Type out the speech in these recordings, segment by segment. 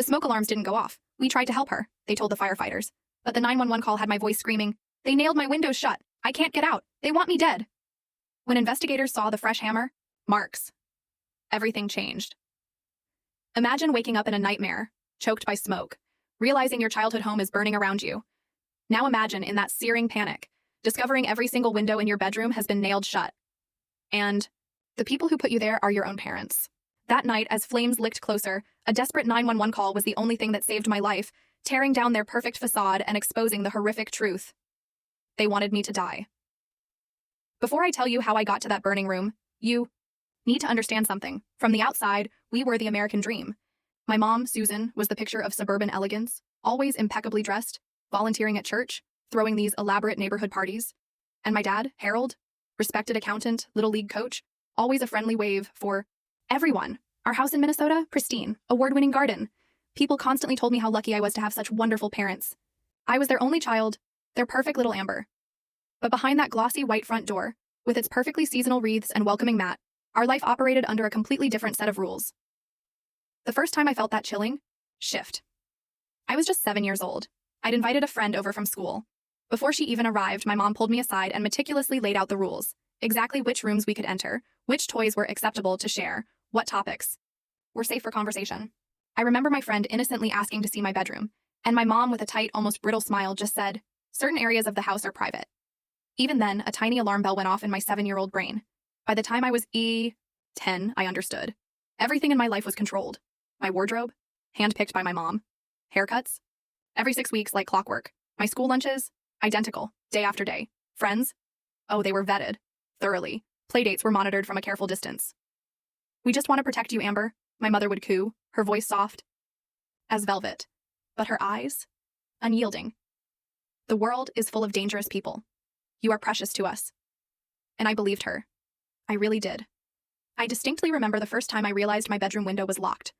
The smoke alarms didn't go off. We tried to help her, they told the firefighters. But the 911 call had my voice screaming, "They nailed my windows shut. I can't get out. They want me dead." When investigators saw the fresh hammer marks, everything changed. Imagine waking up in a nightmare, choked by smoke, realizing your childhood home is burning around you. Now imagine, in that searing panic, discovering every single window in your bedroom has been nailed shut. And the people who put you there are your own parents. That night, as flames licked closer, a desperate 911 call was the only thing that saved my life, tearing down their perfect facade and exposing the horrific truth. They wanted me to die. Before I tell you how I got to that burning room, you need to understand something. From the outside, we were the American dream. My mom, Susan, was the picture of suburban elegance, always impeccably dressed, volunteering at church, throwing these elaborate neighborhood parties. And my dad, Harold, respected accountant, little league coach, always a friendly wave for everyone. Our house in Minnesota, pristine, award-winning garden. People constantly told me how lucky I was to have such wonderful parents. I was their only child, their perfect little Amber. But behind that glossy white front door, with its perfectly seasonal wreaths and welcoming mat, our life operated under a completely different set of rules. The first time I felt that chilling shift, I was just 7 years old. I'd invited a friend over from school. Before she even arrived, my mom pulled me aside and meticulously laid out the rules, exactly which rooms we could enter, which toys were acceptable to share, what topics were safe for conversation. I remember my friend innocently asking to see my bedroom, and my mom, with a tight, almost brittle smile, just said, "Certain areas of the house are private." Even then, a tiny alarm bell went off in my 7-year-old brain. By the time I was 10, I understood. Everything in my life was controlled. My wardrobe, handpicked by my mom. Haircuts, every 6 weeks like clockwork. My school lunches, identical, day after day. Friends, oh, they were vetted, thoroughly. Playdates were monitored from a careful distance. "We just want to protect you, Amber," my mother would coo, her voice soft as velvet, but her eyes unyielding. "The world is full of dangerous people. You are precious to us." And I believed her. I really did. I distinctly remember the first time I realized my bedroom window was locked.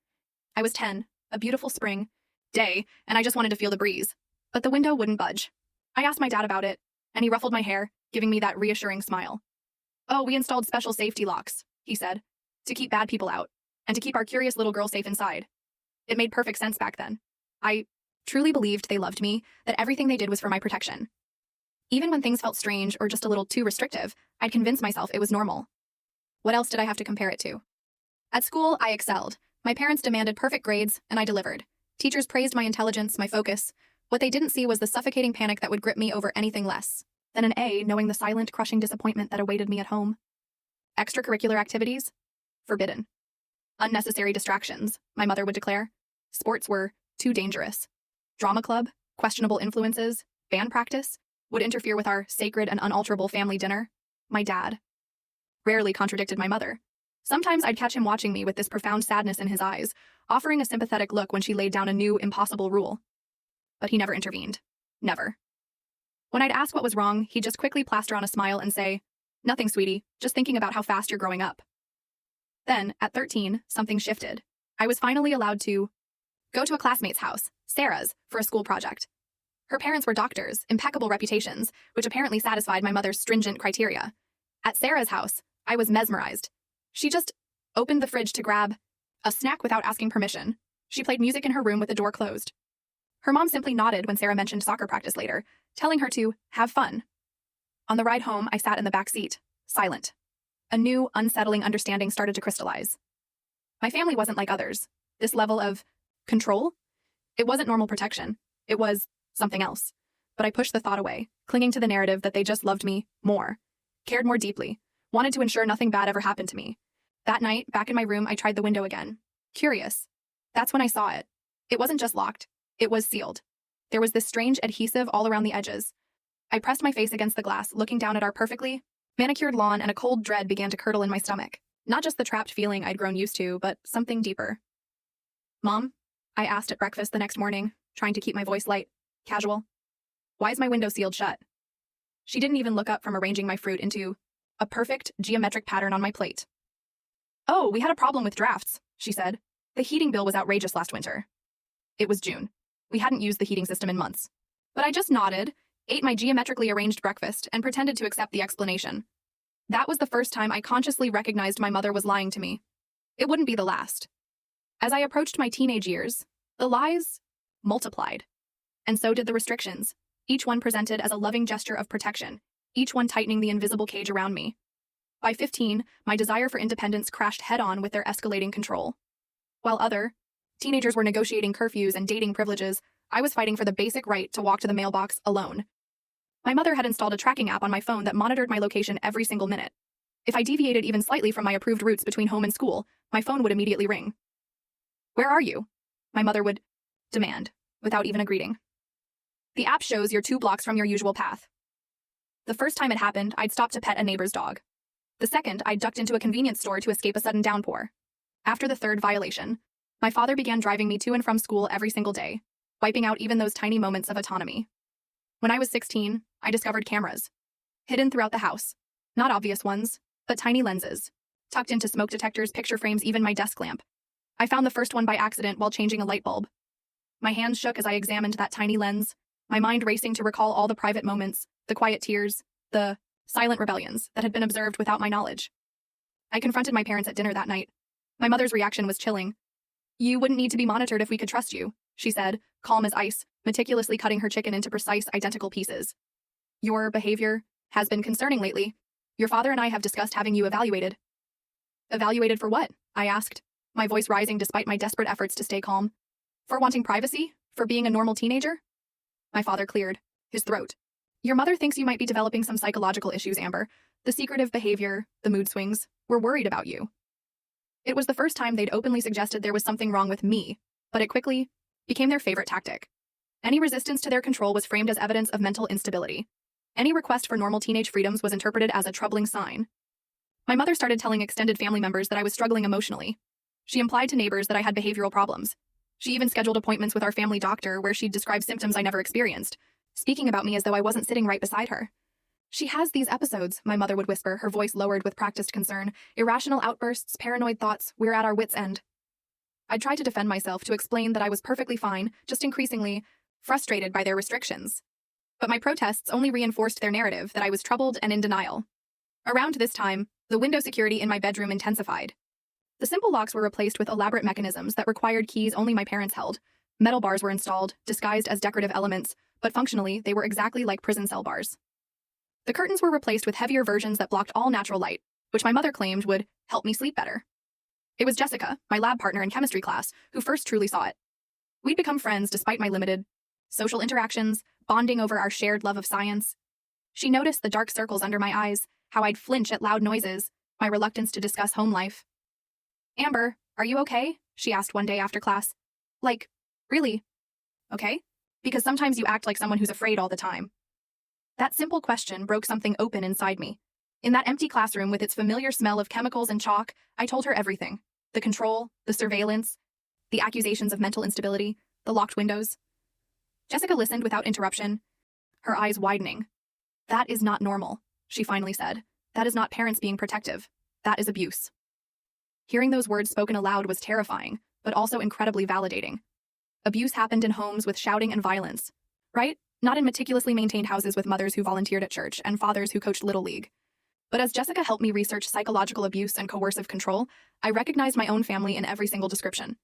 I was 10, a beautiful spring day, and I just wanted to feel the breeze. But the window wouldn't budge. I asked my dad about it, and he ruffled my hair, giving me that reassuring smile. "Oh, we installed special safety locks," he said, "to keep bad people out, and to keep our curious little girl safe inside." It made perfect sense back then. I truly believed they loved me, that everything they did was for my protection. Even when things felt strange or just a little too restrictive, I'd convince myself it was normal. What else did I have to compare it to? At school, I excelled. My parents demanded perfect grades, and I delivered. Teachers praised my intelligence, my focus. What they didn't see was the suffocating panic that would grip me over anything less than an A, knowing the silent, crushing disappointment that awaited me at home. Extracurricular activities? Forbidden. Unnecessary distractions, my mother would declare. Sports were too dangerous. Drama club, questionable influences, band practice would interfere with our sacred and unalterable family dinner. My dad rarely contradicted my mother. Sometimes I'd catch him watching me with this profound sadness in his eyes, offering a sympathetic look when she laid down a new, impossible rule. But he never intervened. Never. When I'd ask what was wrong, he'd just quickly plaster on a smile and say, "Nothing, sweetie, just thinking about how fast you're growing up." Then, at 13, something shifted. I was finally allowed to go to a classmate's house, Sarah's, for a school project. Her parents were doctors, impeccable reputations, which apparently satisfied my mother's stringent criteria. At Sarah's house, I was mesmerized. She just opened the fridge to grab a snack without asking permission. She played music in her room with the door closed. Her mom simply nodded when Sarah mentioned soccer practice later, telling her to have fun. On the ride home, I sat in the back seat, silent. A new, unsettling understanding started to crystallize. My family wasn't like others. This level of control? It wasn't normal protection. It was something else. But I pushed the thought away, clinging to the narrative that they just loved me more, cared more deeply, wanted to ensure nothing bad ever happened to me. That night, back in my room, I tried the window again. Curious. That's when I saw it. It wasn't just locked. It was sealed. There was this strange adhesive all around the edges. I pressed my face against the glass, looking down at our perfectly manicured lawn, and a cold dread began to curdle in my stomach. Not just the trapped feeling I'd grown used to, but something deeper. "Mom?" I asked at breakfast the next morning, trying to keep my voice light, casual. "Why is my window sealed shut?" She didn't even look up from arranging my fruit into a perfect geometric pattern on my plate. "Oh, we had a problem with drafts," she said. "The heating bill was outrageous last winter." It was June. We hadn't used the heating system in months. But I just nodded, ate my geometrically arranged breakfast, and pretended to accept the explanation. That was the first time I consciously recognized my mother was lying to me. It wouldn't be the last. As I approached my teenage years, The lies multiplied, and so did the restrictions, each one presented as a loving gesture of protection, each one tightening the invisible cage around me. By 15, my desire for independence crashed head-on with their escalating control. While other teenagers were negotiating curfews and dating privileges, I was fighting for the basic right to walk to the mailbox alone. My mother had installed a tracking app on my phone that monitored my location every single minute. If I deviated even slightly from my approved routes between home and school, my phone would immediately ring. "Where are you?" my mother would demand, without even a greeting. "The app shows you're 2 blocks from your usual path." The first time it happened, I'd stopped to pet a neighbor's dog. The second, I ducked into a convenience store to escape a sudden downpour. After the third violation, my father began driving me to and from school every single day, wiping out even those tiny moments of autonomy. When I was 16, I discovered cameras. Hidden throughout the house. Not obvious ones, but tiny lenses. Tucked into smoke detectors, picture frames, even my desk lamp. I found the first one by accident while changing a light bulb. My hands shook as I examined that tiny lens, my mind racing to recall all the private moments, the quiet tears, the silent rebellions that had been observed without my knowledge. I confronted my parents at dinner that night. My mother's reaction was chilling. "You wouldn't need to be monitored if we could trust you," she said, calm as ice, meticulously cutting her chicken into precise, identical pieces. "Your behavior has been concerning lately. Your father and I have discussed having you evaluated." "Evaluated for what?" I asked, my voice rising despite my desperate efforts to stay calm. "For wanting privacy? For being a normal teenager?" My father cleared his throat. "Your mother thinks you might be developing some psychological issues, Amber. The secretive behavior, the mood swings. We're worried about you." It was the first time they'd openly suggested there was something wrong with me, but it quickly became their favorite tactic. Any resistance to their control was framed as evidence of mental instability. Any request for normal teenage freedoms was interpreted as a troubling sign. My mother started telling extended family members that I was struggling emotionally. She implied to neighbors that I had behavioral problems. She even scheduled appointments with our family doctor where she'd describe symptoms I never experienced, speaking about me as though I wasn't sitting right beside her. "She has these episodes," my mother would whisper, her voice lowered with practiced concern. "Irrational outbursts, paranoid thoughts, we're at our wits' end." I'd try to defend myself, to explain that I was perfectly fine, just increasingly frustrated by their restrictions. But my protests only reinforced their narrative that I was troubled and in denial. Around this time, the window security in my bedroom intensified. The simple locks were replaced with elaborate mechanisms that required keys only my parents held. Metal bars were installed, disguised as decorative elements, but functionally, they were exactly like prison cell bars. The curtains were replaced with heavier versions that blocked all natural light, which my mother claimed would help me sleep better. It was Jessica, my lab partner in chemistry class, who first truly saw it. We'd become friends despite my limited social interactions, bonding over our shared love of science. She noticed the dark circles under my eyes, how I'd flinch at loud noises, my reluctance to discuss home life. "Amber, are you okay?" she asked one day after class. "Like, really? Okay? Because sometimes you act like someone who's afraid all the time." That simple question broke something open inside me. In that empty classroom with its familiar smell of chemicals and chalk, I told her everything. The control, the surveillance, the accusations of mental instability, the locked windows. Jessica listened without interruption, her eyes widening. "That is not normal," she finally said. "That is not parents being protective. That is abuse." Hearing those words spoken aloud was terrifying, but also incredibly validating. Abuse happened in homes with shouting and violence, right? Not in meticulously maintained houses with mothers who volunteered at church and fathers who coached Little League. But as Jessica helped me research psychological abuse and coercive control, I recognized my own family in every single description.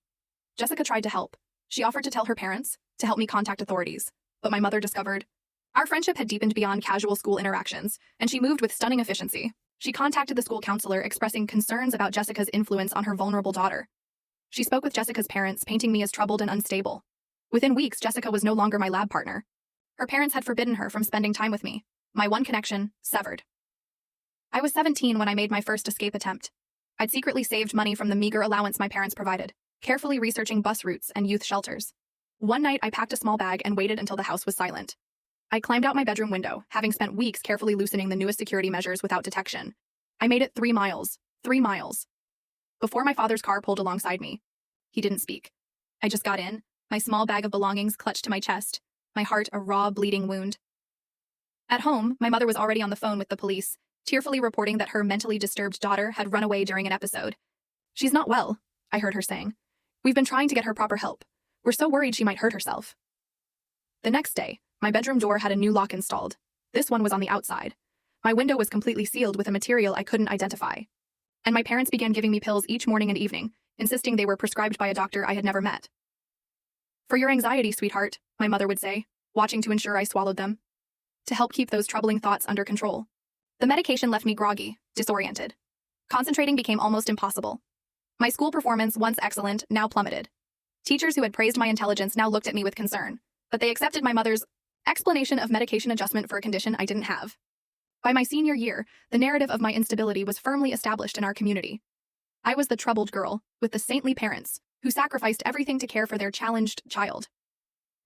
Jessica tried to help. She offered to tell her parents, to help me contact authorities. But my mother discovered our friendship had deepened beyond casual school interactions, and she moved with stunning efficiency. She contacted the school counselor, expressing concerns about Jessica's influence on her vulnerable daughter. She spoke with Jessica's parents, painting me as troubled and unstable. Within weeks, Jessica was no longer my lab partner. Her parents had forbidden her from spending time with me. My one connection severed. I was 17 when I made my first escape attempt. I'd secretly saved money from the meager allowance my parents provided, carefully researching bus routes and youth shelters. One night, I packed a small bag and waited until the house was silent. I climbed out my bedroom window, having spent weeks carefully loosening the newest security measures without detection. I made it 3 miles. 3 miles. Before my father's car pulled alongside me. He didn't speak. I just got in, my small bag of belongings clutched to my chest, my heart a raw, bleeding wound. At home, my mother was already on the phone with the police, tearfully reporting that her mentally disturbed daughter had run away during an episode. "She's not well," I heard her saying. "We've been trying to get her proper help. We're so worried she might hurt herself." The next day, my bedroom door had a new lock installed. This one was on the outside. My window was completely sealed with a material I couldn't identify. And my parents began giving me pills each morning and evening, insisting they were prescribed by a doctor I had never met. For your anxiety, sweetheart, my mother would say, watching to ensure I swallowed them, to help keep those troubling thoughts under control. The medication left me groggy, disoriented. Concentrating became almost impossible. My school performance, once excellent, now plummeted. Teachers who had praised my intelligence now looked at me with concern, but they accepted my mother's explanation of medication adjustment for a condition I didn't have. By my senior year, the narrative of my instability was firmly established in our community. I was the troubled girl, with the saintly parents, who sacrificed everything to care for their challenged child.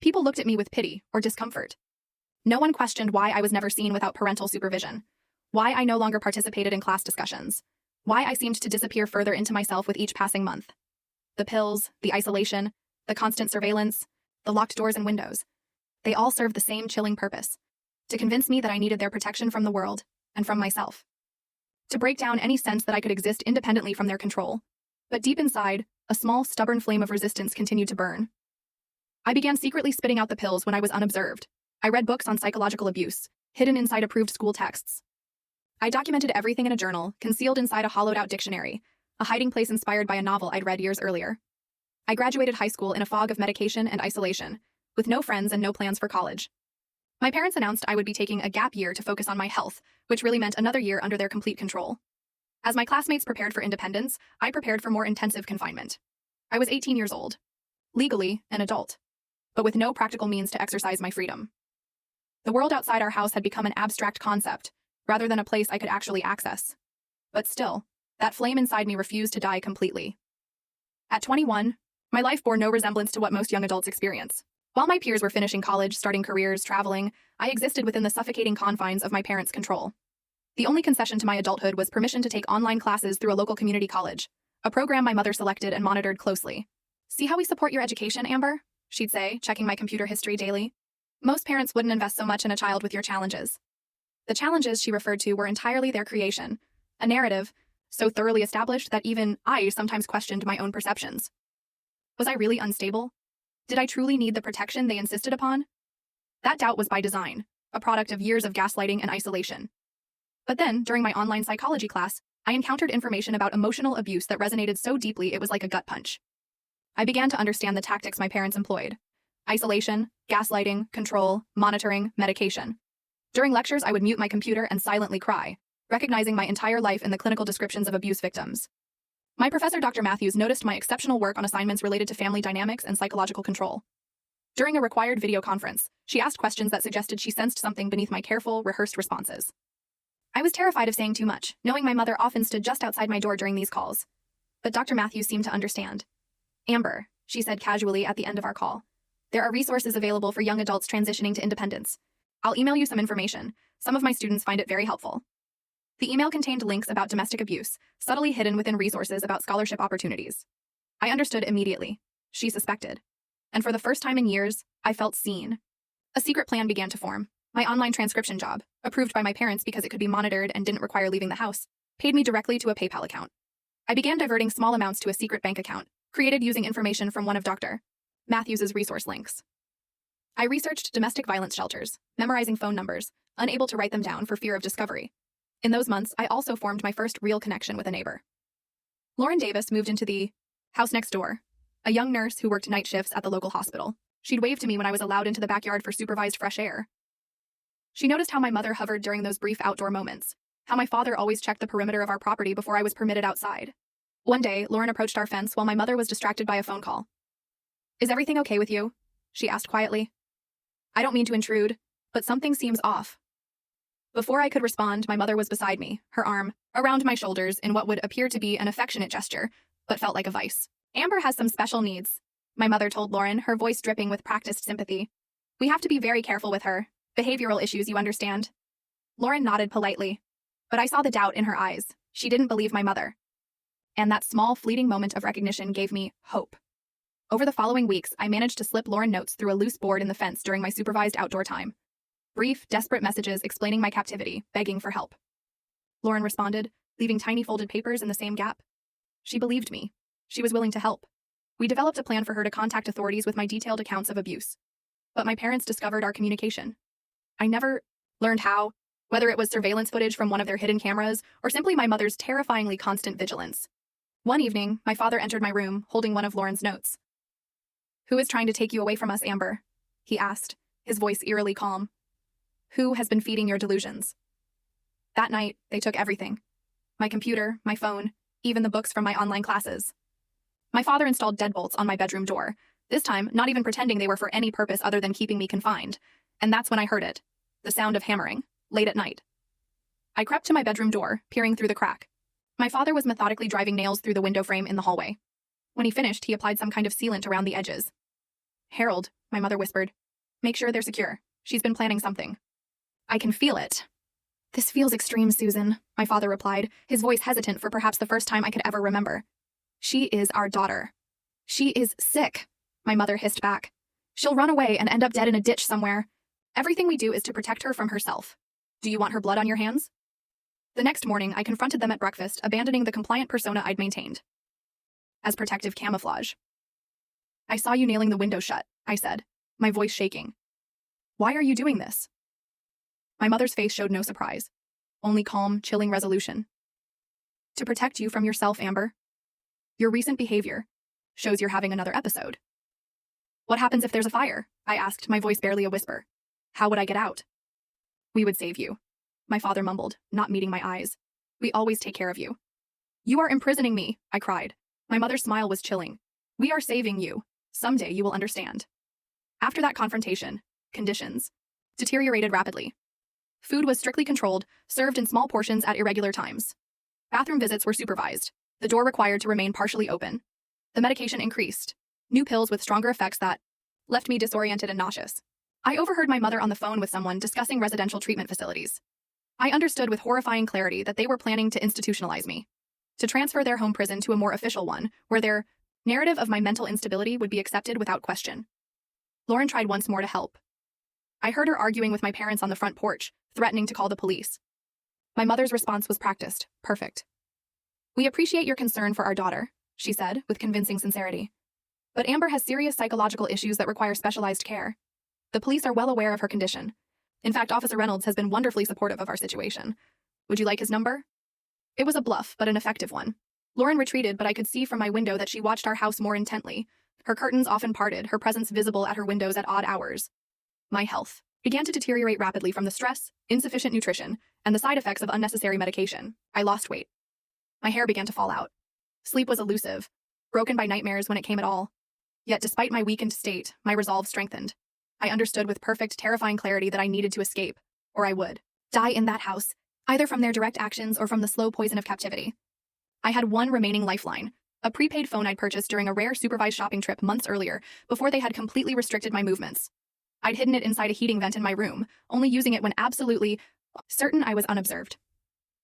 People looked at me with pity or discomfort. No one questioned why I was never seen without parental supervision, why I no longer participated in class discussions, why I seemed to disappear further into myself with each passing month. The pills, the isolation, the constant surveillance, the locked doors and windows, they all served the same chilling purpose: to convince me that I needed their protection from the world and from myself, to break down any sense that I could exist independently from their control. But deep inside, a small, stubborn flame of resistance continued to burn. I began secretly spitting out the pills when I was unobserved. I read books on psychological abuse, hidden inside approved school texts. I documented everything in a journal, concealed inside a hollowed-out dictionary, a hiding place inspired by a novel I'd read years earlier. I graduated high school in a fog of medication and isolation, with no friends and no plans for college. My parents announced I would be taking a gap year to focus on my health, which really meant another year under their complete control. As my classmates prepared for independence, I prepared for more intensive confinement. I was 18 years old, legally an adult, but with no practical means to exercise my freedom. The world outside our house had become an abstract concept, rather than a place I could actually access. But still, that flame inside me refused to die completely. At 21, my life bore no resemblance to what most young adults experience. While my peers were finishing college, starting careers, traveling, I existed within the suffocating confines of my parents' control. The only concession to my adulthood was permission to take online classes through a local community college, a program my mother selected and monitored closely. "See how we support your education, Amber?" she'd say, checking my computer history daily. "Most parents wouldn't invest so much in a child with your challenges." The challenges she referred to were entirely their creation, a narrative so thoroughly established that even I sometimes questioned my own perceptions. Was I really unstable? Did I truly need the protection they insisted upon? That doubt was by design, a product of years of gaslighting and isolation. But then, during my online psychology class, I encountered information about emotional abuse that resonated so deeply it was like a gut punch. I began to understand the tactics my parents employed: isolation, gaslighting, control, monitoring, medication. During lectures, I would mute my computer and silently cry, recognizing my entire life in the clinical descriptions of abuse victims. My professor, Dr. Matthews, noticed my exceptional work on assignments related to family dynamics and psychological control. During a required video conference, she asked questions that suggested she sensed something beneath my careful, rehearsed responses. I was terrified of saying too much, knowing my mother often stood just outside my door during these calls. But Dr. Matthews seemed to understand. "Amber," she said casually at the end of our call, "there are resources available for young adults transitioning to independence. I'll email you some information. Some of my students find it very helpful." The email contained links about domestic abuse, subtly hidden within resources about scholarship opportunities. I understood immediately. She suspected. And for the first time in years, I felt seen. A secret plan began to form. My online transcription job, approved by my parents because it could be monitored and didn't require leaving the house, paid me directly to a PayPal account. I began diverting small amounts to a secret bank account, created using information from one of Dr. Matthews' resource links. I researched domestic violence shelters, memorizing phone numbers, unable to write them down for fear of discovery. In those months, I also formed my first real connection with a neighbor. Lauren Davis moved into the house next door, a young nurse who worked night shifts at the local hospital. She'd wave to me when I was allowed into the backyard for supervised fresh air. She noticed how my mother hovered during those brief outdoor moments, how my father always checked the perimeter of our property before I was permitted outside. One day, Lauren approached our fence while my mother was distracted by a phone call. "Is everything okay with you?" she asked quietly. "I don't mean to intrude, but something seems off." Before I could respond, my mother was beside me, her arm around my shoulders in what would appear to be an affectionate gesture, but felt like a vice. "Amber has some special needs," my mother told Lauren, her voice dripping with practiced sympathy. "We have to be very careful with her. Behavioral issues, you understand." Lauren nodded politely, but I saw the doubt in her eyes. She didn't believe my mother. And that small, fleeting moment of recognition gave me hope. Over the following weeks, I managed to slip Lauren notes through a loose board in the fence during my supervised outdoor time. Brief, desperate messages explaining my captivity, begging for help. Lauren responded, leaving tiny folded papers in the same gap. She believed me. She was willing to help. We developed a plan for her to contact authorities with my detailed accounts of abuse. But my parents discovered our communication. I never learned how, whether it was surveillance footage from one of their hidden cameras or simply my mother's terrifyingly constant vigilance. One evening, my father entered my room, holding one of Lauren's notes. Who is trying to take you away from us, Amber? He asked, his voice eerily calm. Who has been feeding your delusions? That night, they took everything. My computer, my phone, even the books from my online classes. My father installed deadbolts on my bedroom door, this time not even pretending they were for any purpose other than keeping me confined. And that's when I heard it, the sound of hammering, late at night. I crept to my bedroom door, peering through the crack. My father was methodically driving nails through the window frame in the hallway. When he finished, he applied some kind of sealant around the edges. Harold, my mother whispered. Make sure they're secure. She's been planning something. I can feel it. This feels extreme, Susan, my father replied, his voice hesitant for perhaps the first time I could ever remember. She is our daughter. She is sick, my mother hissed back. She'll run away and end up dead in a ditch somewhere. Everything we do is to protect her from herself. Do you want her blood on your hands? The next morning, I confronted them at breakfast, abandoning the compliant persona I'd maintained. As protective camouflage. I saw you nailing the window shut, I said, my voice shaking. Why are you doing this? My mother's face showed no surprise, only calm, chilling resolution. To protect you from yourself, Amber. Your recent behavior shows you're having another episode. What happens if there's a fire? I asked, my voice barely a whisper. How would I get out? We would save you, my father mumbled, not meeting my eyes. We always take care of you. You are imprisoning me, I cried. My mother's smile was chilling. We are saving you. Someday you will understand. After that confrontation, conditions deteriorated rapidly. Food was strictly controlled, served in small portions at irregular times. Bathroom visits were supervised, the door required to remain partially open. The medication increased, new pills with stronger effects that left me disoriented and nauseous. I overheard my mother on the phone with someone discussing residential treatment facilities. I understood with horrifying clarity that they were planning to institutionalize me, to transfer their home prison to a more official one, where their narrative of my mental instability would be accepted without question. Lauren tried once more to help. I heard her arguing with my parents on the front porch, threatening to call the police. My mother's response was practiced, perfect. We appreciate your concern for our daughter, she said, with convincing sincerity. But Amber has serious psychological issues that require specialized care. The police are well aware of her condition. In fact, Officer Reynolds has been wonderfully supportive of our situation. Would you like his number? It was a bluff, but an effective one. Lauren retreated, but I could see from my window that she watched our house more intently. Her curtains often parted, her presence visible at her windows at odd hours. My health began to deteriorate rapidly from the stress, insufficient nutrition, and the side effects of unnecessary medication. I lost weight. My hair began to fall out. Sleep was elusive, broken by nightmares when it came at all. Yet despite my weakened state, my resolve strengthened. I understood with perfect, terrifying clarity that I needed to escape, or I would die in that house, either from their direct actions or from the slow poison of captivity. I had one remaining lifeline, a prepaid phone I'd purchased during a rare supervised shopping trip months earlier, before they had completely restricted my movements. I'd hidden it inside a heating vent in my room, only using it when absolutely certain I was unobserved.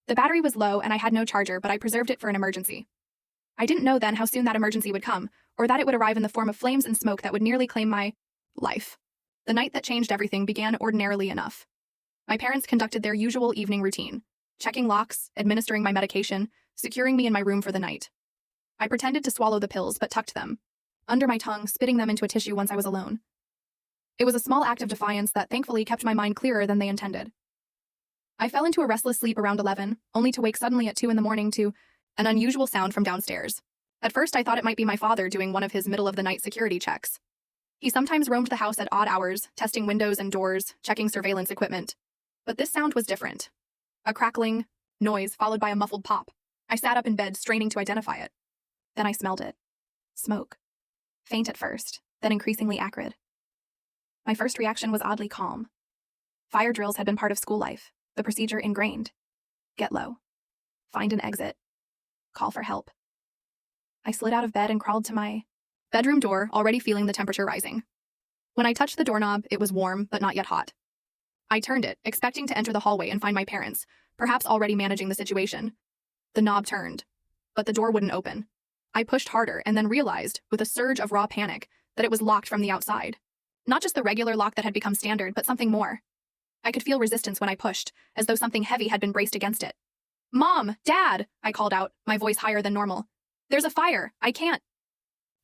The battery was low and I had no charger, but I preserved it for an emergency. I didn't know then how soon that emergency would come, or that it would arrive in the form of flames and smoke that would nearly claim my life. The night that changed everything began ordinarily enough. My parents conducted their usual evening routine, checking locks, administering my medication, securing me in my room for the night. I pretended to swallow the pills, but tucked them under my tongue, spitting them into a tissue once I was alone. It was a small act of defiance that thankfully kept my mind clearer than they intended. I fell into a restless sleep around 11, only to wake suddenly at 2 in the morning to an unusual sound from downstairs. At first, I thought it might be my father doing one of his middle-of-the-night security checks. He sometimes roamed the house at odd hours, testing windows and doors, checking surveillance equipment. But this sound was different. A crackling noise followed by a muffled pop. I sat up in bed, straining to identify it. Then I smelled it. Smoke. Faint at first, then increasingly acrid. My first reaction was oddly calm. Fire drills had been part of school life, the procedure ingrained. Get low. Find an exit. Call for help. I slid out of bed and crawled to my bedroom door, already feeling the temperature rising. When I touched the doorknob, it was warm, but not yet hot. I turned it, expecting to enter the hallway and find my parents, perhaps already managing the situation. The knob turned, but the door wouldn't open. I pushed harder and then realized, with a surge of raw panic, that it was locked from the outside. Not just the regular lock that had become standard, but something more. I could feel resistance when I pushed, as though something heavy had been braced against it. Mom! Dad! I called out, my voice higher than normal. There's a fire! I can't!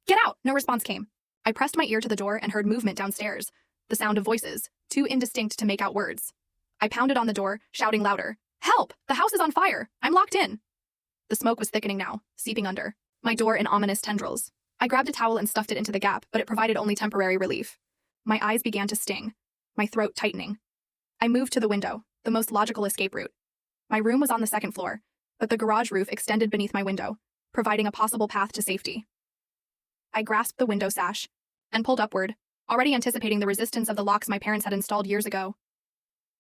Get out! No response came. I pressed my ear to the door and heard movement downstairs, the sound of voices, too indistinct to make out words. I pounded on the door, shouting louder. Help! The house is on fire! I'm locked in! The smoke was thickening now, seeping under my door in ominous tendrils. I grabbed a towel and stuffed it into the gap, but it provided only temporary relief. My eyes began to sting, my throat tightening. I moved to the window, the most logical escape route. My room was on the second floor, but the garage roof extended beneath my window, providing a possible path to safety. I grasped the window sash and pulled upward, already anticipating the resistance of the locks my parents had installed years ago.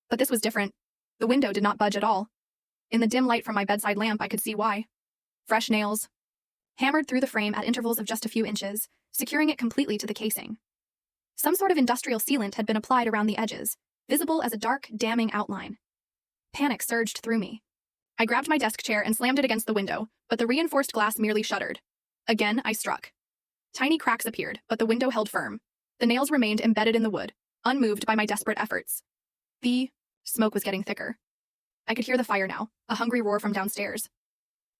But this was different. The window did not budge at all. In the dim light from my bedside lamp, I could see why. Fresh nails, hammered through the frame at intervals of just a few inches, securing it completely to the casing. Some sort of industrial sealant had been applied around the edges, visible as a dark, damning outline. Panic surged through me. I grabbed my desk chair and slammed it against the window, but the reinforced glass merely shuddered. Again, I struck. Tiny cracks appeared, but the window held firm. The nails remained embedded in the wood, unmoved by my desperate efforts. The smoke was getting thicker. I could hear the fire now, a hungry roar from downstairs.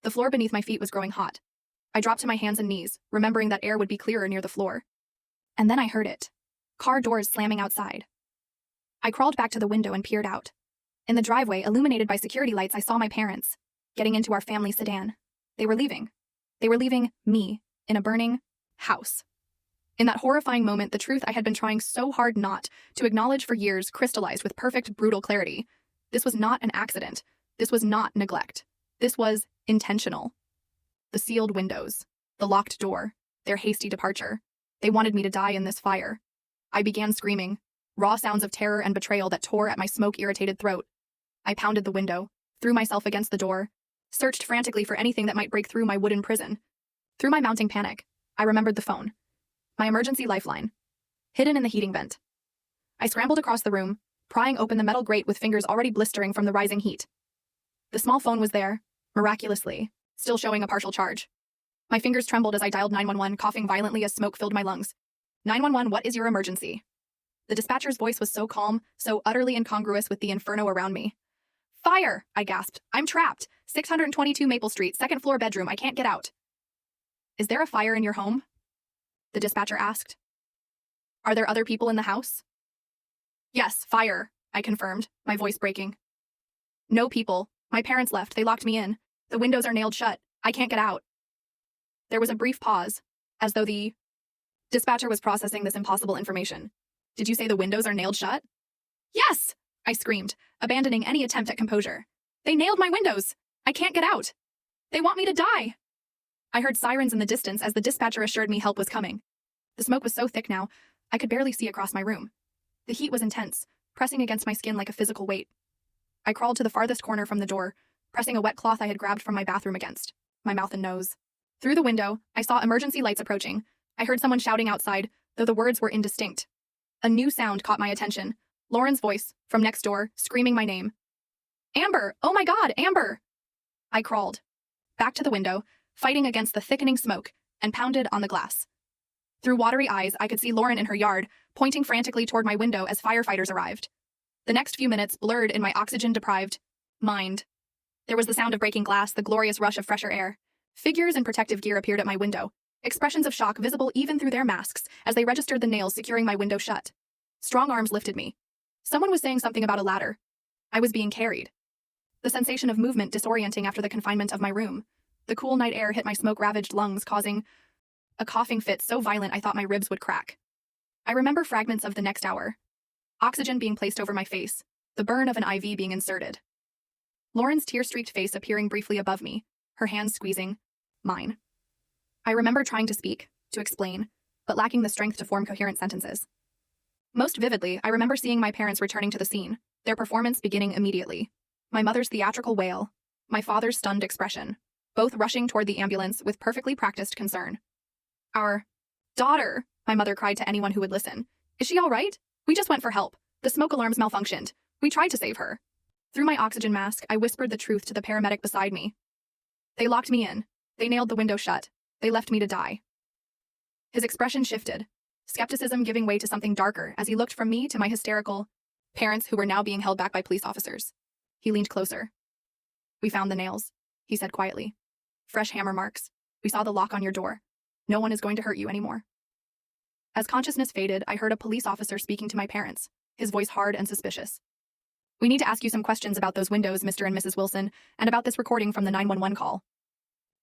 The floor beneath my feet was growing hot. I dropped to my hands and knees, remembering that air would be clearer near the floor. And then I heard it. Car doors slamming outside. I crawled back to the window and peered out. In the driveway, illuminated by security lights, I saw my parents, getting into our family sedan. They were leaving. They were leaving me in a burning house. In that horrifying moment, the truth I had been trying so hard not to acknowledge for years crystallized with perfect, brutal clarity. This was not an accident. This was not neglect. This was intentional. The sealed windows, the locked door, their hasty departure. They wanted me to die in this fire. I began screaming, raw sounds of terror and betrayal that tore at my smoke-irritated throat. I pounded the window, threw myself against the door, searched frantically for anything that might break through my wooden prison. Through my mounting panic, I remembered the phone. My emergency lifeline, hidden in the heating vent. I scrambled across the room, prying open the metal grate with fingers already blistering from the rising heat. The small phone was there, miraculously, still showing a partial charge. My fingers trembled as I dialed 911, coughing violently as smoke filled my lungs. 911, what is your emergency? The dispatcher's voice was so calm, so utterly incongruous with the inferno around me. Fire! I gasped. I'm trapped. 622 Maple Street, second floor bedroom. I can't get out. Is there a fire in your home? The dispatcher asked. Are there other people in the house? Yes, fire, I confirmed, my voice breaking. No people. My parents left. They locked me in. The windows are nailed shut. I can't get out. There was a brief pause, as though the dispatcher was processing this impossible information. Did you say the windows are nailed shut? Yes, I screamed, abandoning any attempt at composure. They nailed my windows. I can't get out. They want me to die. I heard sirens in the distance as the dispatcher assured me help was coming. The smoke was so thick now, I could barely see across my room. The heat was intense, pressing against my skin like a physical weight. I crawled to the farthest corner from the door, pressing a wet cloth I had grabbed from my bathroom against my mouth and nose. Through the window, I saw emergency lights approaching. I heard someone shouting outside, though the words were indistinct. A new sound caught my attention. Lauren's voice, from next door, screaming my name. Amber! Oh my God, Amber! I crawled back to the window, fighting against the thickening smoke, and pounded on the glass. Through watery eyes, I could see Lauren in her yard, pointing frantically toward my window as firefighters arrived. The next few minutes blurred in my oxygen-deprived mind. There was the sound of breaking glass, the glorious rush of fresher air. Figures in protective gear appeared at my window, expressions of shock visible even through their masks as they registered the nails securing my window shut. Strong arms lifted me. Someone was saying something about a ladder. I was being carried. The sensation of movement disorienting after the confinement of my room. The cool night air hit my smoke-ravaged lungs, causing a coughing fit so violent I thought my ribs would crack. I remember fragments of the next hour. Oxygen being placed over my face, the burn of an IV being inserted. Lauren's tear-streaked face appearing briefly above me, her hands squeezing mine. I remember trying to speak, to explain, but lacking the strength to form coherent sentences. Most vividly, I remember seeing my parents returning to the scene, their performance beginning immediately. My mother's theatrical wail, my father's stunned expression, both rushing toward the ambulance with perfectly practiced concern. Our daughter, my mother cried to anyone who would listen. Is she all right? We just went for help. The smoke alarms malfunctioned. We tried to save her. Through my oxygen mask, I whispered the truth to the paramedic beside me. They locked me in. They nailed the window shut. They left me to die. His expression shifted, skepticism giving way to something darker as he looked from me to my hysterical parents who were now being held back by police officers. He leaned closer. We found the nails, he said quietly. Fresh hammer marks. We saw the lock on your door. No one is going to hurt you anymore. As consciousness faded, I heard a police officer speaking to my parents, his voice hard and suspicious. We need to ask you some questions about those windows, Mr. and Mrs. Wilson, and about this recording from the 911 call.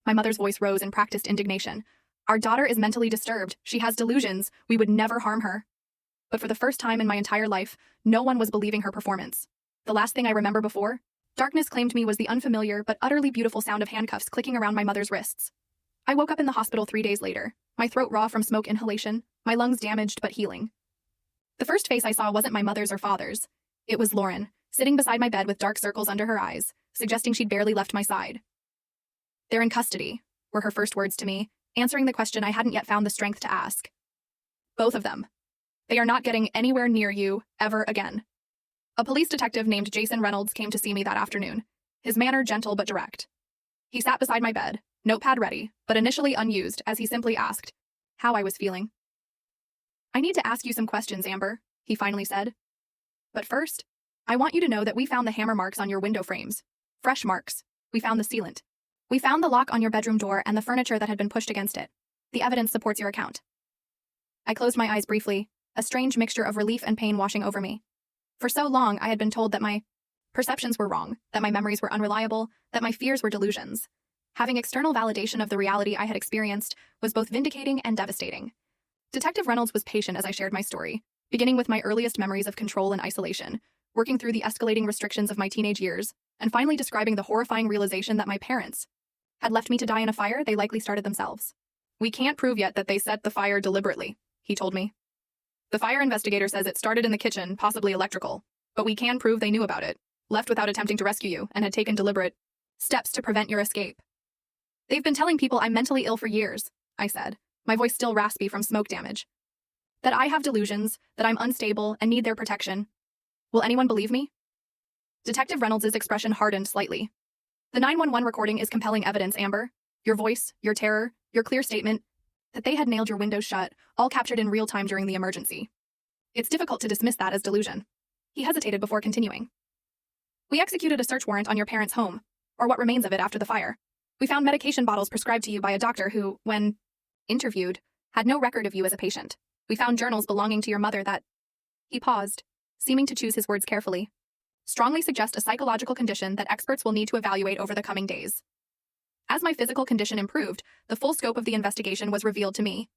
My mother's voice rose in practiced indignation. Our daughter is mentally disturbed. She has delusions. We would never harm her. But for the first time in my entire life, no one was believing her performance. The last thing I remember before darkness claimed me was the unfamiliar but utterly beautiful sound of handcuffs clicking around my mother's wrists. I woke up in the hospital 3 days later, my throat raw from smoke inhalation, my lungs damaged but healing. The first face I saw wasn't my mother's or father's. It was Lauren, sitting beside my bed with dark circles under her eyes, suggesting she'd barely left my side. "They're in custody," were her first words to me, answering the question I hadn't yet found the strength to ask. "Both of them. They are not getting anywhere near you, ever again." A police detective named Jason Reynolds came to see me that afternoon, his manner gentle but direct. He sat beside my bed, notepad ready, but initially unused, as he simply asked how I was feeling. "I need to ask you some questions, Amber," he finally said. "But first, I want you to know that we found the hammer marks on your window frames. Fresh marks. We found the sealant. We found the lock on your bedroom door and the furniture that had been pushed against it. The evidence supports your account." I closed my eyes briefly, a strange mixture of relief and pain washing over me. For so long, I had been told that my perceptions were wrong, that my memories were unreliable, that my fears were delusions. Having external validation of the reality I had experienced was both vindicating and devastating. Detective Reynolds was patient as I shared my story, beginning with my earliest memories of control and isolation, working through the escalating restrictions of my teenage years, and finally describing the horrifying realization that my parents had left me to die in a fire they likely started themselves. "We can't prove yet that they set the fire deliberately," he told me. "The fire investigator says it started in the kitchen, possibly electrical, but we can prove they knew about it, left without attempting to rescue you, and had taken deliberate steps to prevent your escape." "They've been telling people I'm mentally ill for years," I said, my voice still raspy from smoke damage. "That I have delusions, that I'm unstable and need their protection. Will anyone believe me?" Detective Reynolds' expression hardened slightly. "The 911 recording is compelling evidence, Amber. Your voice, your terror, your clear statement that they had nailed your windows shut, all captured in real time during the emergency. It's difficult to dismiss that as delusion." He hesitated before continuing. "We executed a search warrant on your parents' home, or what remains of it after the fire. We found medication bottles prescribed to you by a doctor who, when interviewed, had no record of you as a patient. We found journals belonging to your mother that—" He paused, seeming to choose his words carefully. "Strongly suggest a psychological condition that experts will need to evaluate over the coming days." As my physical condition improved, the full scope of the investigation was revealed to me.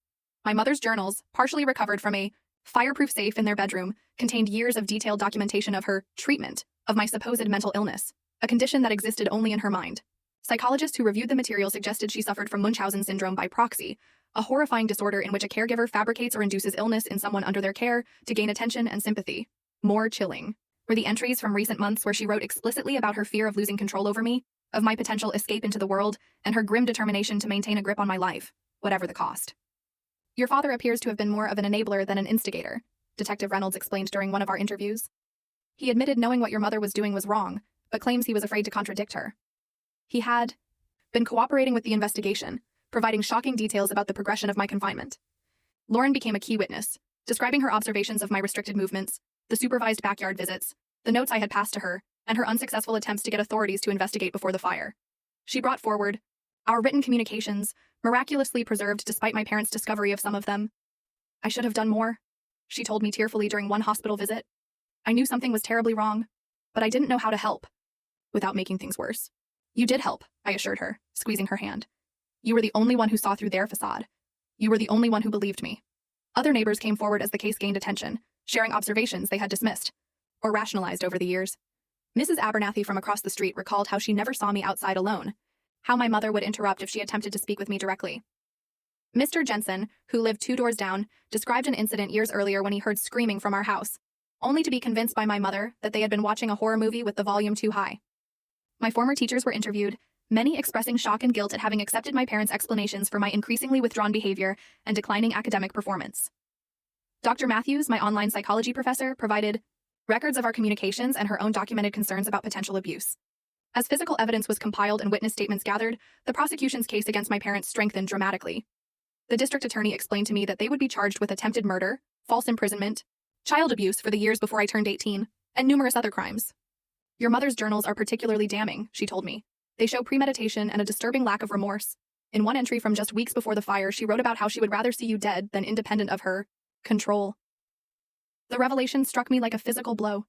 My mother's journals, partially recovered from a fireproof safe in their bedroom, contained years of detailed documentation of her treatment of my supposed mental illness, a condition that existed only in her mind. Psychologists who reviewed the material suggested she suffered from Munchausen syndrome by proxy, a horrifying disorder in which a caregiver fabricates or induces illness in someone under their care to gain attention and sympathy. More chilling were the entries from recent months where she wrote explicitly about her fear of losing control over me, of my potential escape into the world, and her grim determination to maintain a grip on my life, whatever the cost. "Your father appears to have been more of an enabler than an instigator," Detective Reynolds explained during one of our interviews. "He admitted knowing what your mother was doing was wrong, but claims he was afraid to contradict her. He had been cooperating with the investigation, providing shocking details about the progression of my confinement." Lauren became a key witness, describing her observations of my restricted movements, the supervised backyard visits, the notes I had passed to her, and her unsuccessful attempts to get authorities to investigate before the fire. She brought forward our written communications, miraculously preserved despite my parents' discovery of some of them. "I should have done more," she told me tearfully during one hospital visit. "I knew something was terribly wrong, but I didn't know how to help without making things worse." "You did help," I assured her, squeezing her hand. "You were the only one who saw through their facade. You were the only one who believed me." Other neighbors came forward as the case gained attention, sharing observations they had dismissed or rationalized over the years. Mrs. Abernathy from across the street recalled how she never saw me outside alone, how my mother would interrupt if she attempted to speak with me directly. Mr. Jensen, who lived 2 doors down, described an incident years earlier when he heard screaming from our house, only to be convinced by my mother that they had been watching a horror movie with the volume too high. My former teachers were interviewed, many expressing shock and guilt at having accepted my parents' explanations for my increasingly withdrawn behavior and declining academic performance. Dr. Matthews, my online psychology professor, provided records of our communications and her own documented concerns about potential abuse. As physical evidence was compiled and witness statements gathered, the prosecution's case against my parents strengthened dramatically. The district attorney explained to me that they would be charged with attempted murder, false imprisonment, child abuse for the years before I turned 18, and numerous other crimes. "Your mother's journals are particularly damning," she told me. "They show premeditation and a disturbing lack of remorse. In one entry from just weeks before the fire, she wrote about how she would rather see you dead than independent of her control." The revelation struck me like a physical blow.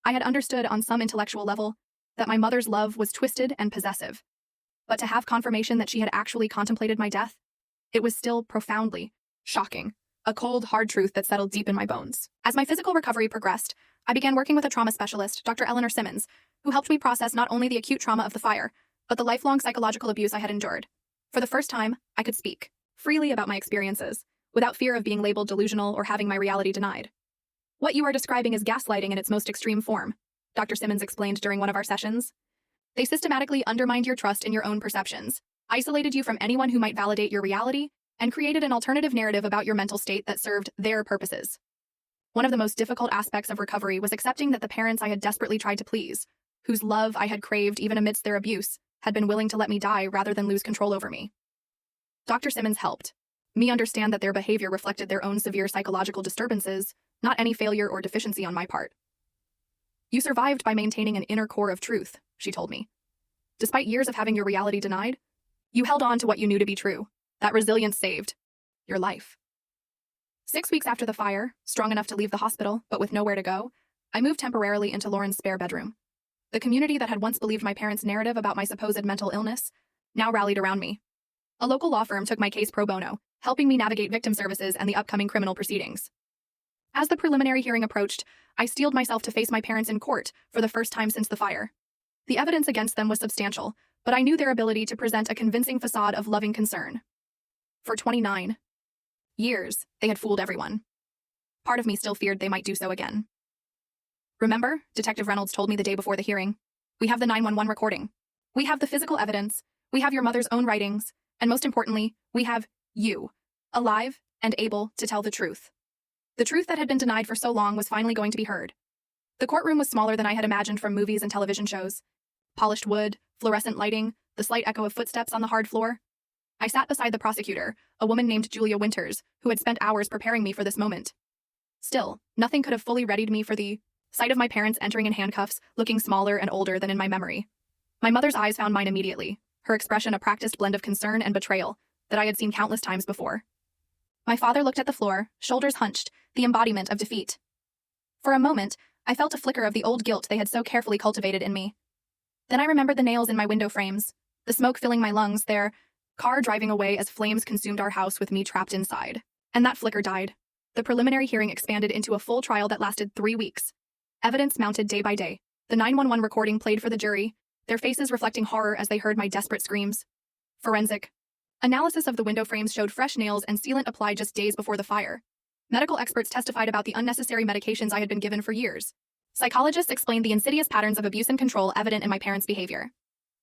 I had understood on some intellectual level that my mother's love was twisted and possessive. But to have confirmation that she had actually contemplated my death, it was still profoundly shocking, a cold, hard truth that settled deep in my bones. As my physical recovery progressed, I began working with a trauma specialist, Dr. Eleanor Simmons, who helped me process not only the acute trauma of the fire, but the lifelong psychological abuse I had endured. For the first time, I could speak freely about my experiences, without fear of being labeled delusional or having my reality denied. What you are describing is gaslighting in its most extreme form, Dr. Simmons explained during one of our sessions. They systematically undermined your trust in your own perceptions, isolated you from anyone who might validate your reality, and created an alternative narrative about your mental state that served their purposes. One of the most difficult aspects of recovery was accepting that the parents I had desperately tried to please, whose love I had craved even amidst their abuse, had been willing to let me die rather than lose control over me. Dr. Simmons helped me understand that their behavior reflected their own severe psychological disturbances, not any failure or deficiency on my part. You survived by maintaining an inner core of truth, she told me. Despite years of having your reality denied, you held on to what you knew to be true. That resilience saved your life. 6 weeks after the fire, strong enough to leave the hospital, but with nowhere to go, I moved temporarily into Lauren's spare bedroom. The community that had once believed my parents' narrative about my supposed mental illness now rallied around me. A local law firm took my case pro bono, helping me navigate victim services and the upcoming criminal proceedings. As the preliminary hearing approached, I steeled myself to face my parents in court for the first time since the fire. The evidence against them was substantial, but I knew their ability to present a convincing facade of loving concern. For 29 years, they had fooled everyone. Part of me still feared they might do so again. Remember, Detective Reynolds told me the day before the hearing, we have the 911 recording. We have the physical evidence. We have your mother's own writings. And most importantly, we have you, alive and able to tell the truth. The truth that had been denied for so long was finally going to be heard. The courtroom was smaller than I had imagined from movies and television shows. Polished wood, fluorescent lighting, the slight echo of footsteps on the hard floor. I sat beside the prosecutor, a woman named Julia Winters, who had spent hours preparing me for this moment. Still, nothing could have fully readied me for the sight of my parents entering in handcuffs, looking smaller and older than in my memory. My mother's eyes found mine immediately, her expression a practiced blend of concern and betrayal that I had seen countless times before. My father looked at the floor, shoulders hunched, the embodiment of defeat. For a moment, I felt a flicker of the old guilt they had so carefully cultivated in me. Then I remembered the nails in my window frames, the smoke filling my lungs, their car driving away as flames consumed our house with me trapped inside. And that flicker died. The preliminary hearing expanded into a full trial that lasted 3 weeks. Evidence mounted day by day. The 911 recording played for the jury, their faces reflecting horror as they heard my desperate screams. Forensic analysis of the window frames showed fresh nails and sealant applied just days before the fire. Medical experts testified about the unnecessary medications I had been given for years. Psychologists explained the insidious patterns of abuse and control evident in my parents' behavior.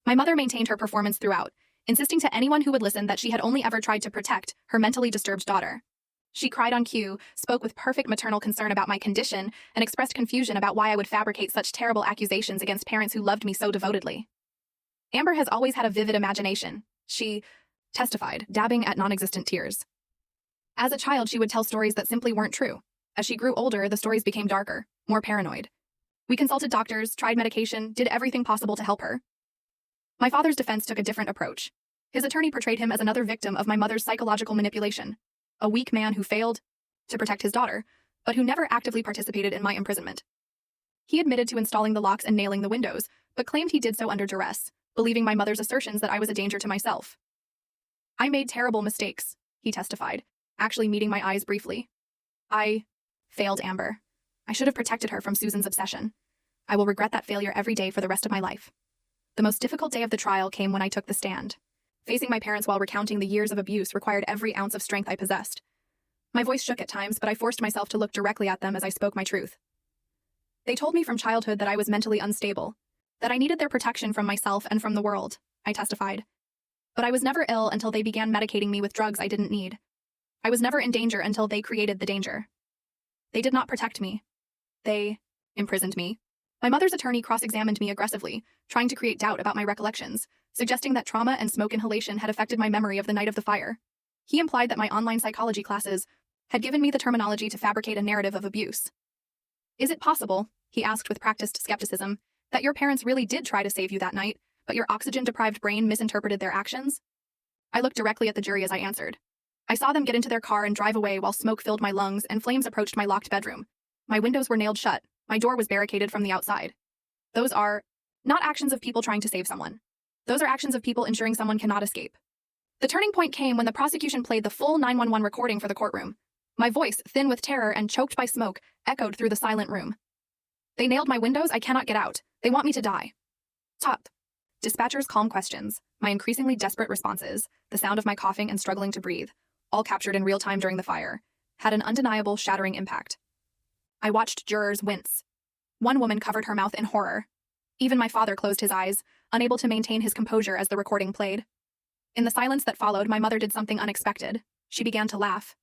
My mother maintained her performance throughout, insisting to anyone who would listen that she had only ever tried to protect her mentally disturbed daughter. She cried on cue, spoke with perfect maternal concern about my condition, and expressed confusion about why I would fabricate such terrible accusations against parents who loved me so devotedly. Amber has always had a vivid imagination, she testified, dabbing at non-existent tears. As a child, she would tell stories that simply weren't true. As she grew older, the stories became darker, more paranoid. We consulted doctors, tried medication, did everything possible to help her. My father's defense took a different approach. His attorney portrayed him as another victim of my mother's psychological manipulation, a weak man who failed to protect his daughter, but who never actively participated in my imprisonment. He admitted to installing the locks and nailing the windows, but claimed he did so under duress, believing my mother's assertions that I was a danger to myself. I made terrible mistakes, he testified, actually meeting my eyes briefly. I failed Amber. I should have protected her from Susan's obsession. I will regret that failure every day for the rest of my life. The most difficult day of the trial came when I took the stand. Facing my parents while recounting the years of abuse required every ounce of strength I possessed. My voice shook at times, but I forced myself to look directly at them as I spoke my truth. They told me from childhood that I was mentally unstable, that I needed their protection from myself and from the world, I testified. But I was never ill until they began medicating me with drugs I didn't need. I was never in danger until they created the danger. They did not protect me. They imprisoned me. My mother's attorney cross-examined me aggressively, trying to create doubt about my recollections, suggesting that trauma and smoke inhalation had affected my memory of the night of the fire. He implied that my online psychology classes had given me the terminology to fabricate a narrative of abuse. Is it possible, he asked with practiced skepticism, that your parents really did try to save you that night, but your oxygen-deprived brain misinterpreted their actions? I looked directly at the jury as I answered. I saw them get into their car and drive away while smoke filled my lungs and flames approached my locked bedroom. My windows were nailed shut. My door was barricaded from the outside. Those are not actions of people trying to save someone. Those are actions of people ensuring someone cannot escape. The turning point came when the prosecution played the full 911 recording for the courtroom. My voice, thin with terror and choked by smoke, echoed through the silent room. They nailed my windows, I cannot get out. They want me to die. Top. Dispatcher's calm questions, my increasingly desperate responses, the sound of my coughing and struggling to breathe, all captured in real time during the fire, had an undeniable, shattering impact. I watched jurors wince. One woman covered her mouth in horror. Even my father closed his eyes, unable to maintain his composure as the recording played. In the silence that followed, my mother did something unexpected. She began to laugh.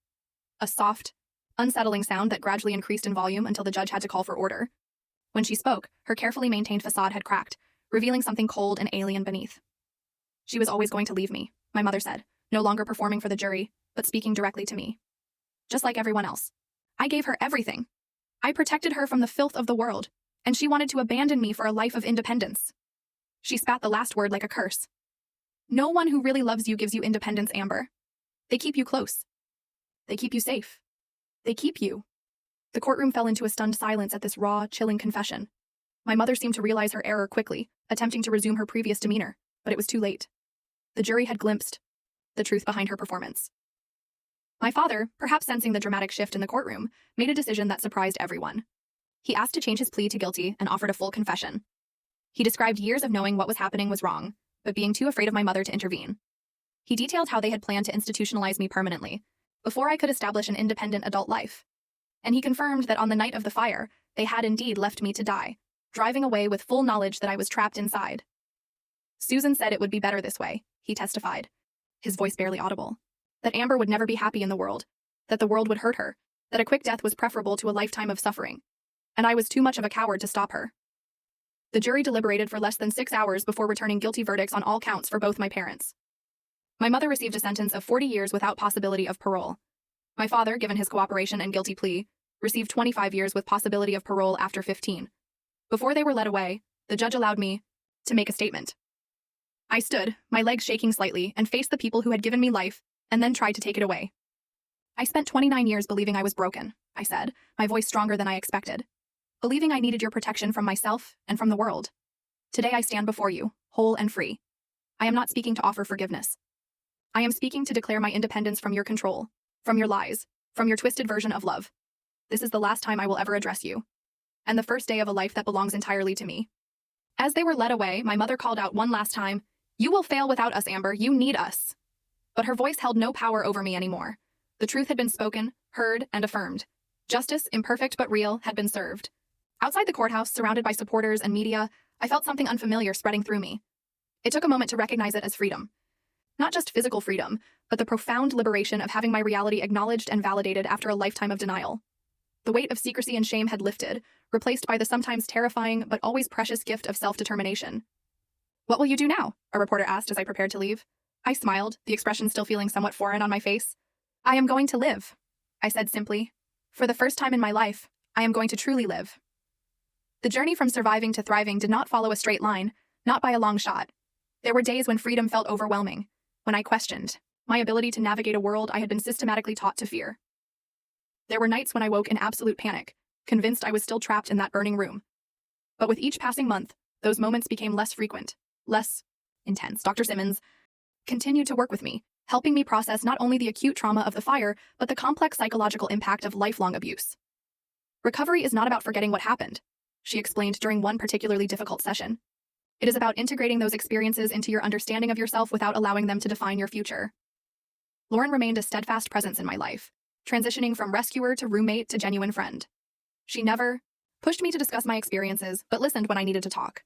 A soft, unsettling sound that gradually increased in volume until the judge had to call for order. When she spoke, her carefully maintained facade had cracked, revealing something cold and alien beneath. She was always going to leave me, my mother said, no longer performing for the jury, but speaking directly to me. Just like everyone else. I gave her everything. I protected her from the filth of the world, and she wanted to abandon me for a life of independence. She spat the last word like a curse. No one who really loves you gives you independence, Amber. They keep you close. They keep you safe. They keep you. The courtroom fell into a stunned silence at this raw, chilling confession. My mother seemed to realize her error quickly, attempting to resume her previous demeanor, but it was too late. The jury had glimpsed the truth behind her performance. My father, perhaps sensing the dramatic shift in the courtroom, made a decision that surprised everyone. He asked to change his plea to guilty and offered a full confession. He described years of knowing what was happening was wrong, but being too afraid of my mother to intervene. He detailed how they had planned to institutionalize me permanently, before I could establish an independent adult life. And he confirmed that on the night of the fire, they had indeed left me to die, driving away with full knowledge that I was trapped inside. Susan said it would be better this way, he testified, his voice barely audible. That Amber would never be happy in the world, that the world would hurt her, that a quick death was preferable to a lifetime of suffering. And I was too much of a coward to stop her. The jury deliberated for less than 6 hours before returning guilty verdicts on all counts for both my parents. My mother received a sentence of 40 years without possibility of parole. My father, given his cooperation and guilty plea, received 25 years with possibility of parole after 15. Before they were led away, the judge allowed me to make a statement. I stood, my legs shaking slightly, and faced the people who had given me life, and then tried to take it away. I spent 29 years believing I was broken, I said, my voice stronger than I expected. Believing I needed your protection from myself and from the world. Today I stand before you, whole and free. I am not speaking to offer forgiveness. I am speaking to declare my independence from your control, from your lies, from your twisted version of love. This is the last time I will ever address you, and the first day of a life that belongs entirely to me. As they were led away, my mother called out one last time, "You will fail without us, Amber, you need us." But her voice held no power over me anymore. The truth had been spoken, heard, and affirmed. Justice, imperfect but real, had been served. Outside the courthouse, surrounded by supporters and media, I felt something unfamiliar spreading through me. It took a moment to recognize it as freedom. Not just physical freedom, but the profound liberation of having my reality acknowledged and validated after a lifetime of denial. The weight of secrecy and shame had lifted, replaced by the sometimes terrifying but always precious gift of self-determination. "What will you do now?" a reporter asked as I prepared to leave. I smiled, the expression still feeling somewhat foreign on my face. "I am going to live," I said simply. "For the first time in my life, I am going to truly live." The journey from surviving to thriving did not follow a straight line, not by a long shot. There were days when freedom felt overwhelming, when I questioned my ability to navigate a world I had been systematically taught to fear. There were nights when I woke in absolute panic, convinced I was still trapped in that burning room. But with each passing month, those moments became less frequent, less intense. Dr. Simmons continued to work with me, helping me process not only the acute trauma of the fire, but the complex psychological impact of lifelong abuse. Recovery is not about forgetting what happened, she explained during one particularly difficult session. It is about integrating those experiences into your understanding of yourself without allowing them to define your future. Lauren remained a steadfast presence in my life, transitioning from rescuer to roommate to genuine friend. She never pushed me to discuss my experiences, but listened when I needed to talk.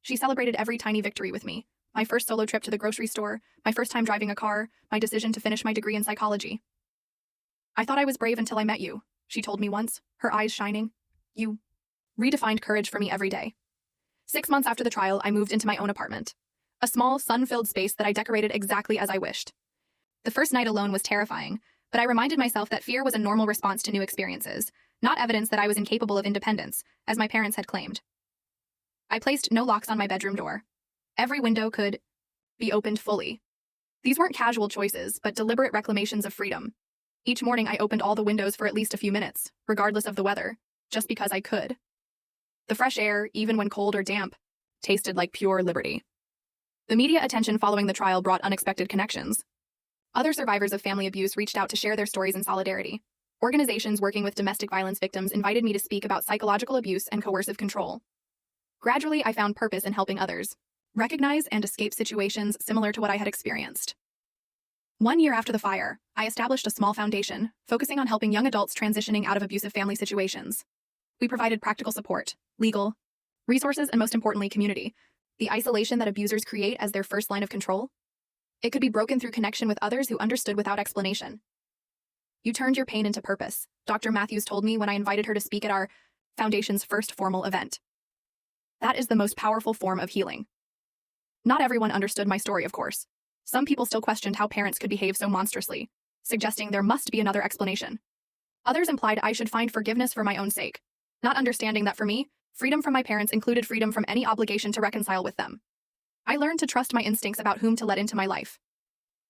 She celebrated every tiny victory with me, my first solo trip to the grocery store, my first time driving a car, my decision to finish my degree in psychology. "I thought I was brave until I met you," she told me once, her eyes shining. "You redefined courage for me every day." 6 months after the trial, I moved into my own apartment. A small, sun-filled space that I decorated exactly as I wished. The first night alone was terrifying, but I reminded myself that fear was a normal response to new experiences, not evidence that I was incapable of independence, as my parents had claimed. I placed no locks on my bedroom door. Every window could be opened fully. These weren't casual choices, but deliberate reclamations of freedom. Each morning I opened all the windows for at least a few minutes, regardless of the weather, just because I could. The fresh air, even when cold or damp, tasted like pure liberty. The media attention following the trial brought unexpected connections. Other survivors of family abuse reached out to share their stories in solidarity. Organizations working with domestic violence victims invited me to speak about psychological abuse and coercive control. Gradually, I found purpose in helping others recognize and escape situations similar to what I had experienced. 1 year after the fire, I established a small foundation focusing on helping young adults transitioning out of abusive family situations. We provided practical support, legal resources, and most importantly, community. The isolation that abusers create as their first line of control? It could be broken through connection with others who understood without explanation. You turned your pain into purpose, Dr. Matthews told me when I invited her to speak at our foundation's first formal event. That is the most powerful form of healing. Not everyone understood my story, of course. Some people still questioned how parents could behave so monstrously, suggesting there must be another explanation. Others implied I should find forgiveness for my own sake, not understanding that for me, freedom from my parents included freedom from any obligation to reconcile with them. I learned to trust my instincts about whom to let into my life.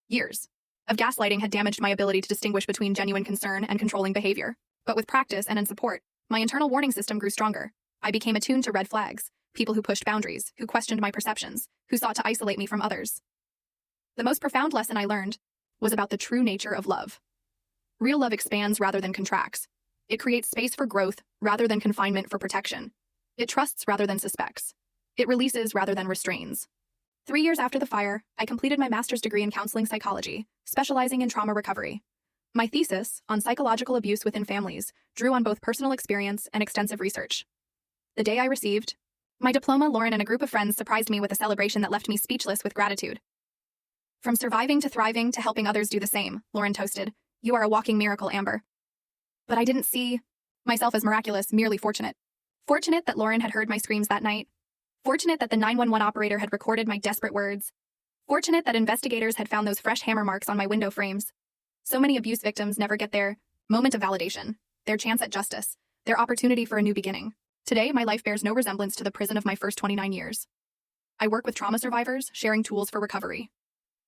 Years of gaslighting had damaged my ability to distinguish between genuine concern and controlling behavior. But with practice and in support, my internal warning system grew stronger. I became attuned to red flags, people who pushed boundaries, who questioned my perceptions, who sought to isolate me from others. The most profound lesson I learned was about the true nature of love. Real love expands rather than contracts. It creates space for growth rather than confinement for protection. It trusts rather than suspects. It releases rather than restrains. 3 years after the fire, I completed my master's degree in counseling psychology, specializing in trauma recovery. My thesis, on psychological abuse within families, drew on both personal experience and extensive research. The day I received my diploma, Lauren and a group of friends surprised me with a celebration that left me speechless with gratitude. From surviving to thriving to helping others do the same, Lauren toasted. You are a walking miracle, Amber. But I didn't see myself as miraculous, merely fortunate. Fortunate that Lauren had heard my screams that night. Fortunate that the 911 operator had recorded my desperate words. Fortunate that investigators had found those fresh hammer marks on my window frames. So many abuse victims never get their moment of validation, their chance at justice, their opportunity for a new beginning. Today, my life bears no resemblance to the prison of my first 29 years. I work with trauma survivors, sharing tools for recovery.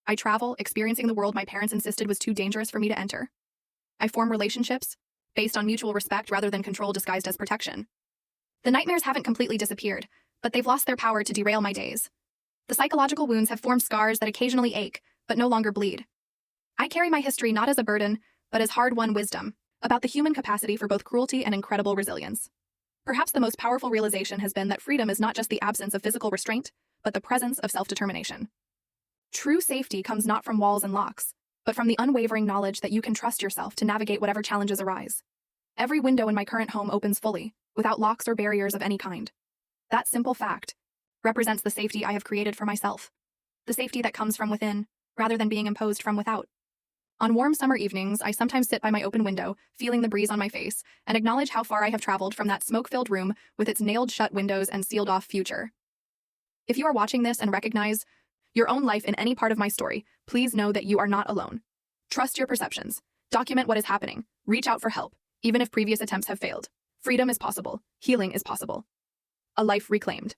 I travel, experiencing the world my parents insisted was too dangerous for me to enter. I form relationships based on mutual respect rather than control disguised as protection. The nightmares haven't completely disappeared, but they've lost their power to derail my days. The psychological wounds have formed scars that occasionally ache, but no longer bleed. I carry my history not as a burden, but as hard-won wisdom, about the human capacity for both cruelty and incredible resilience. Perhaps the most powerful realization has been that freedom is not just the absence of physical restraint, but the presence of self-determination. True safety comes not from walls and locks, but from the unwavering knowledge that you can trust yourself to navigate whatever challenges arise. Every window in my current home opens fully, without locks or barriers of any kind. That simple fact represents the safety I have created for myself, the safety that comes from within, rather than being imposed from without. On warm summer evenings, I sometimes sit by my open window, feeling the breeze on my face, and acknowledge how far I have traveled from that smoke-filled room with its nailed-shut windows and sealed-off future. If you are watching this and recognize your own life in any part of my story, please know that you are not alone. Trust your perceptions. Document what is happening. Reach out for help, even if previous attempts have failed. Freedom is possible. Healing is possible. A life reclaimed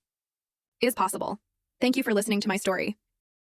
is possible. Thank you for listening to my story.